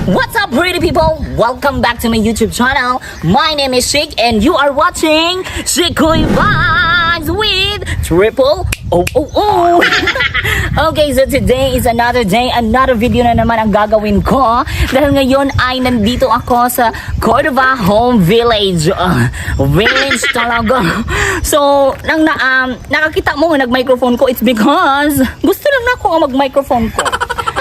What's up, pretty people? Welcome back to my YouTube channel. My name is Shik and you are watching Shikoy Vibes with Triple O. Okay, so today is another day, another video na naman ang gagawin ko. Dahil ngayon ay nandito ako sa Cordova Home Village. Village talaga. So, nang nakakita mo nga nag-microphone ko, it's because gusto lang na ako ang mag-microphone ko.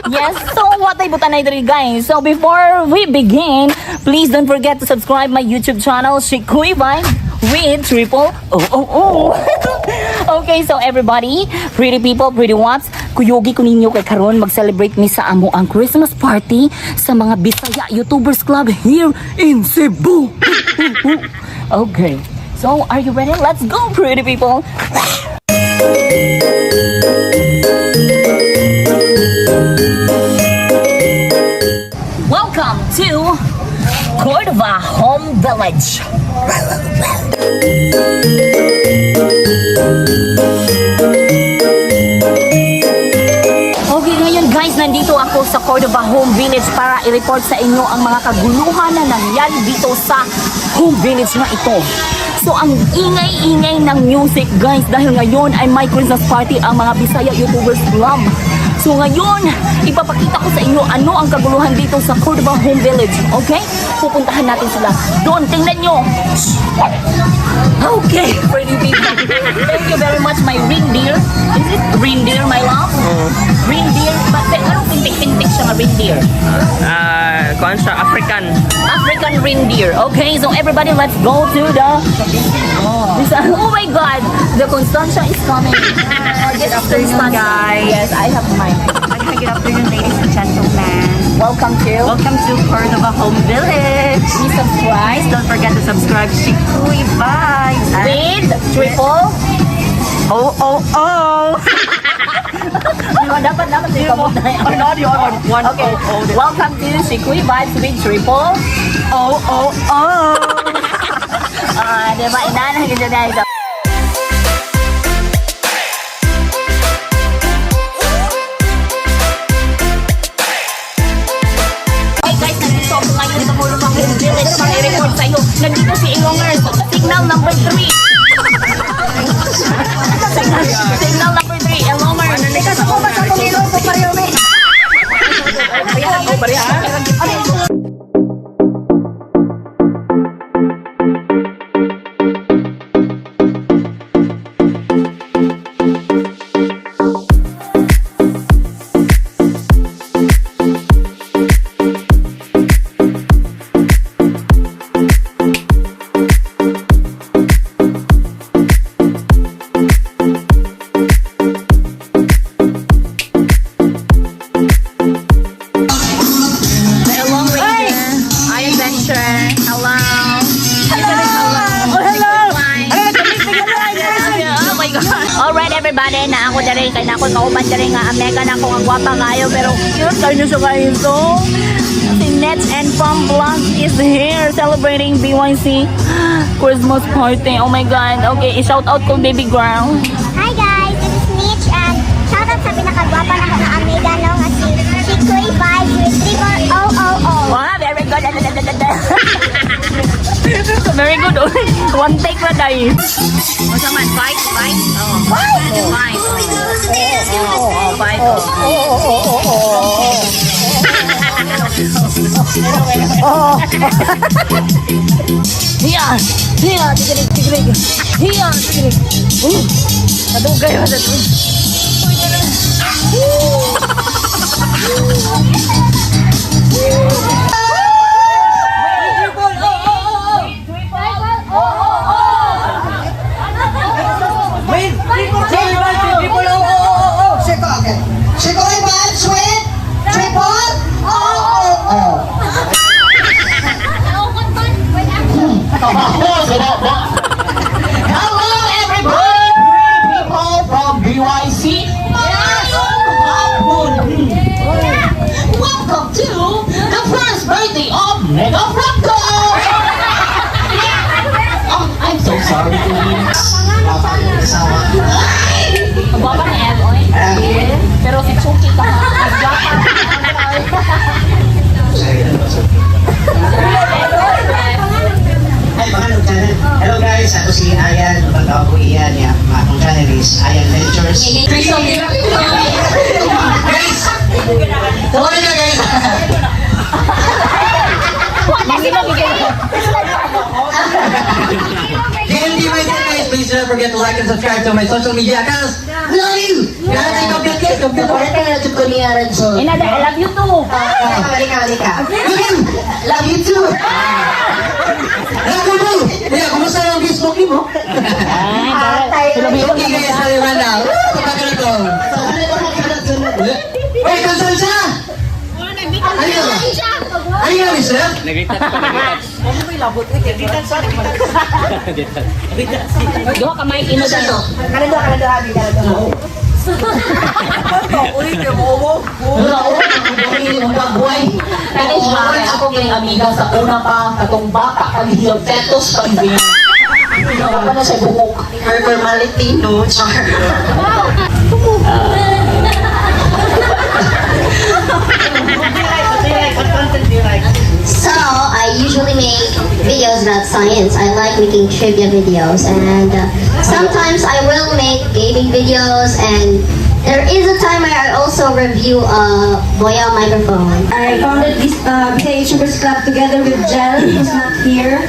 Yes, so what ay butanay diri guys. So before we begin, please don't forget to subscribe my YouTube channel, Shikoy Vibes with Triple O. Okay, so everybody, pretty people, pretty waps, kuyogi ko ninyo kay karon mag-celebrate mi sa amo ang Christmas party sa mga Bisaya YouTubers Club here in Cebu. Okay, so are you ready? Let's go, pretty people. Welcome to Cordova Home Village. Okay, ngayon guys, nandito ako sa Cordova Home Village para i-report sa inyo ang mga kaguluhan na nangyari dito sa Home Village na ito. So, ang ingay-ingay ng music guys dahil ngayon ay may Christmas party ang mga Bisaya YouTubers Club. So ngayon, ipapakita ko sa inyo ano ang kaguluhan dito sa Cordova Home Village. Okay? Pupuntahan natin sila. Doon, tingnan nyo. Okay, pretty people. Thank you very much, my reindeer. Is it reindeer, my love? Reindeer? But anong pintik-pintik siya nga reindeer? Kuan siya, African. African reindeer. Okay, so everybody, let's go to the... Oh my God! The Constantia is coming. Good afternoon, guys. Yes, I have mine. Good afternoon, ladies and gentlemen. Welcome to Cordova Home Village. Please subscribe. Don't forget to subscribe to Shikoy Vibes With Triple O. dapat di ka muna yan. Okay, welcome to Shikoy Vibes with Triple O. Diba, inanahin ka dyan. Nandito si Ilongers, signal number 3. Signal number 3, Ilongers. Teka, sa ko ba sa tumilong ko pareho may? Parehan ko, parehan. Everybody, na ako dere kay nako kauban dere nga mega na ko ang gwapa kayo pero cute kayo sa kayo so si Nets and Pom Vlog is here celebrating BYC Christmas party. Oh my God. Okay, i-shout out ko baby girl. Hi guys, this is Mitch and shout out sa pinakagwapa na mga amiga no nga si Shikoy Vibes with Triple O. Wow, very good. Very good. One take na dahil. What's man? Fight? Oh. Fight. Hiya, tigilig. Hiya, tigilig. Nadugay mo sa ito. Shikoy Vibes with Triple O. Hello everybody, people from BYC. Welcome to the first birthday of Mega Franco. Oh, I'm so sorry to you. Magwapa na yan, oy. Pero si Chucky ka. Magwapa na yan. forget to like and subscribe to my social media accounts. Love you! Kaya si Computer, Computer. Inada, I love you too. Halika. Love you too! Love you too! Kaya, kumusta yung Facebook mo? Okay guys, saliwan na. Kapag na to. Wait, kasal siya! Ano yun, sir? Nagritat pa, nagritat. Duha ka may inada to. Kaya siya, ako kay amiga sa una pa, katong bata, pag-hilog, tetos, pag-hilog. Ano pa na siya buhok? Formality, no? Char. So, I usually make videos about science. I like making trivia videos, and sometimes I will make gaming videos, and there is a time where I also review a Boya microphone. I founded this Bisaya YouTubers Club together with Jel, who's not here.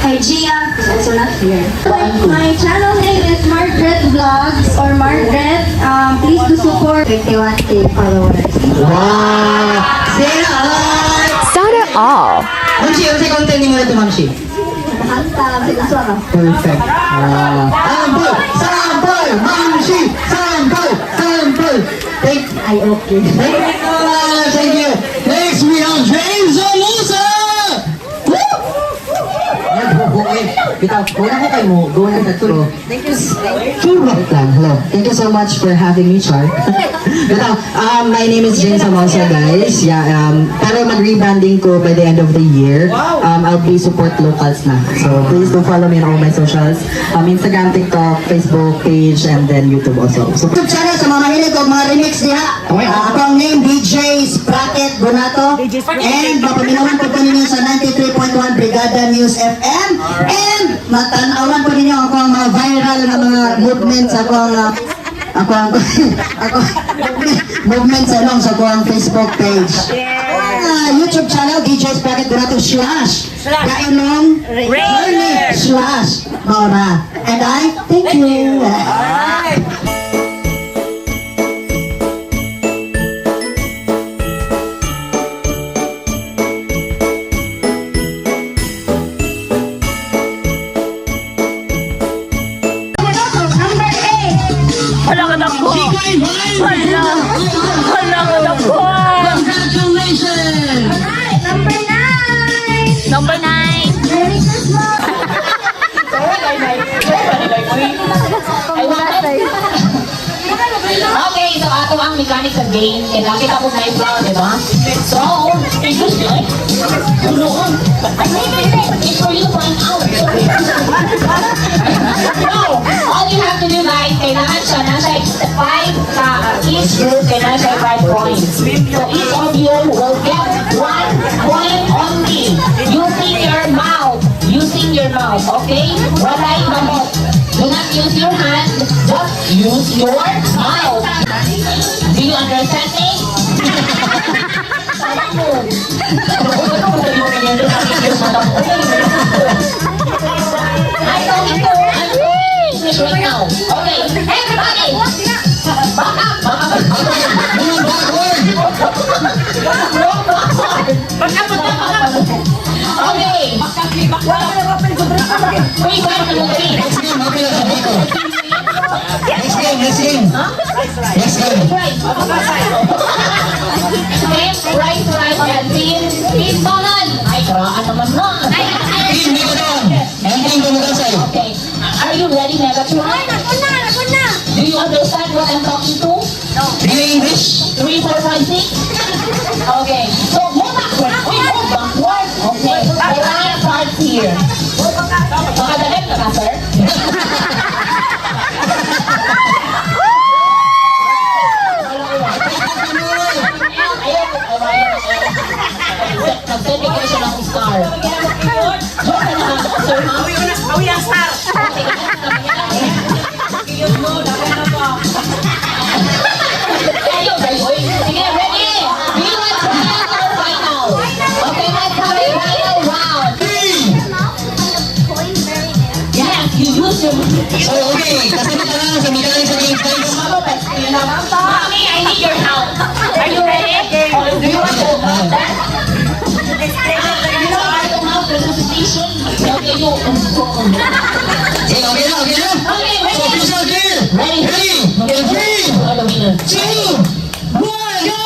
Hi Gia, who's also not here. My channel name is Margaret Vlogs or Margaret. Please do support. 51K followers. Wow! Say hi! Sana all. Mamshi, ano sa content ni mo na ito, Mamshi? Perfect. Sample! Sample! Mamshi! Sample! Sample! Thank you. Thank you. Next, we have James Amusa! Bitaw, wala ko kayo mo. Go ahead at throw. Thank you. Wait lang. Hello. Thank you so much for having me, Char. Bitaw, my name is James Amosa, guys. Yeah, pero mag-rebranding ko by the end of the year. I'll be support locals na. So, please do follow me on all my socials. Instagram, TikTok, Facebook page, and then YouTube also. So, YouTube channel sa mga mahilig o mga remix niya. Ako ang name, DJ Sprocket Bonato. And mapaminawan po ninyo sa 93.1 Brigada News FM. And matanawan po ninyo ako ang mga viral na mga movements movements along sa akong Facebook page. YouTube channel DJ Sprocket Bonato / Kailong Learning / Maura. And I thank you. Hala ka na po. Hala ka na po. Congratulations! Number 9. Okay, so ato ang mechanic sa game. Kailangan kita po sa floor, di ba? So, it's just like, it's for you to find out. No, all you have to do guys, kailangan siya nasa 5 sa each group, kailangan siya 5 points. So each of you will get 1 point only using your mouth. Using your mouth, okay? Wala ibang mouth. Do not use your hand, just use your mouth. Do you understand me? I don't need to English right now. Okay, everybody! Back up! Okay. Wait, Next game. Right, and team Balan. Ay, karaan naman na. Team Megatron. And Team Gumugasay. Okay. Are you ready, Megatron? Do you understand what I'm talking to? Do you English? 3, 4, 5, 6? Okay. So, move backward. Move backward. Okay. Kailangan start here. Makadalit ka na, sir? Nag-sending ko siya ng star. Diyan ka na, sir, ha? Awi ang star! Ayun, boy. Sige, ready? We will try our final. Okay, let's have a final round. Yes, you use your So, okay, kasama ka lang sa magaling sa game guys. Mommy, I need your help. Are you ready? Do you want to hold that? You know how to mouth resuscitation? Okay, you. Okay, okay na, okay na. Okay, So, ready? official gear. Ready? In 3, 2, 1, go!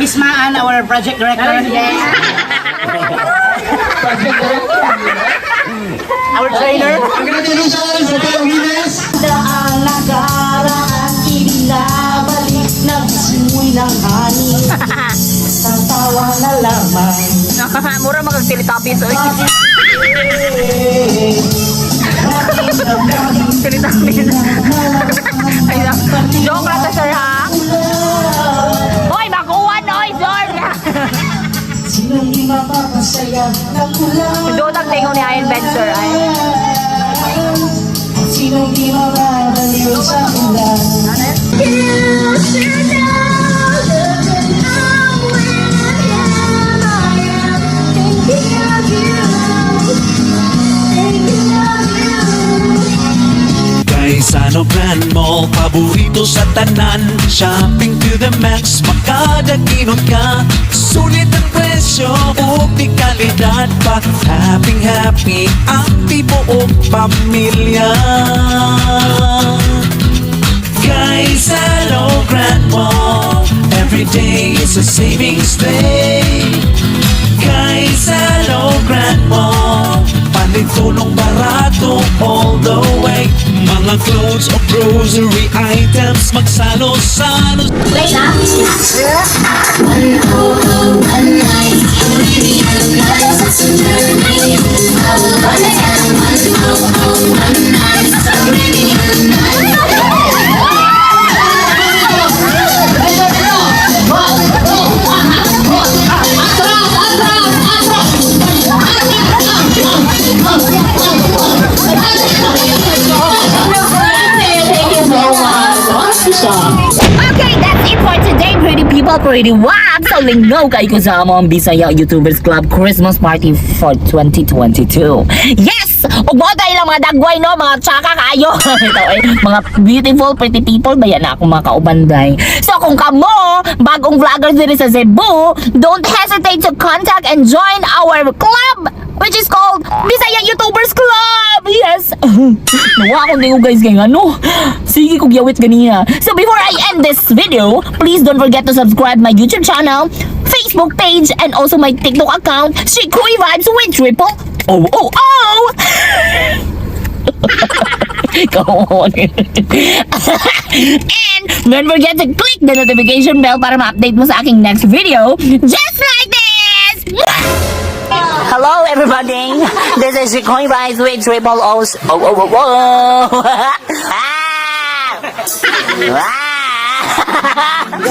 Miss Maan, our project director. Our trainer. Congratulations sa Teo Giles. Ang nagaraan, ibinabalik ng simoy ng hangin. Tatawa na lamang. Mura magag-teletubbies. Oy. Teletubbies. Ay, joke lang to, sir, ha? Hoy, makuha na, oy, sir! Sinong di mapapasaya ng ulan? Doon ang tingo ni Iron Ben, sir. Ay. Sinong di mapapaliw sa ulan? Guys, ano plan mo? Paborito sa tanan. Shopping to the max, makadaginot ka. Sulit ang presyo, di kalidad pa. Happy ang tibuok pamilya. Guys, hello Grand Mall. Every day is a savings day. Guys, hello Grand Mall. Panitulong barato all the way. Mga clothes o grocery items, magsalo-salo. Wait na. Okay, that's it for today, pretty people, pretty waps. So, linggo kayo kasama ang Bisaya YouTubers Club Christmas Party for 2022. Yes! Ug mo tayo lang mga dagway, no? Mga tsaka kayo. Ito, mga beautiful, pretty people. Bayan na akong mga kaubanday. So, kung kamo, bagong vloggers din sa Cebu, don't hesitate to contact and join our club, which is called Bisaya YouTubers Club. Yes! Nawa akong dingo guys kaya ano. Sige kong yawit ganina. So before I end this video, please don't forget to subscribe my YouTube channel, Facebook page, and also my TikTok account, Shikui Vibes with Triple O. Come on. And don't forget to click the notification bell para ma-update mo sa aking next video, just like this! Hello everybody, this is Shikui Vibes with Triple O's. Ah!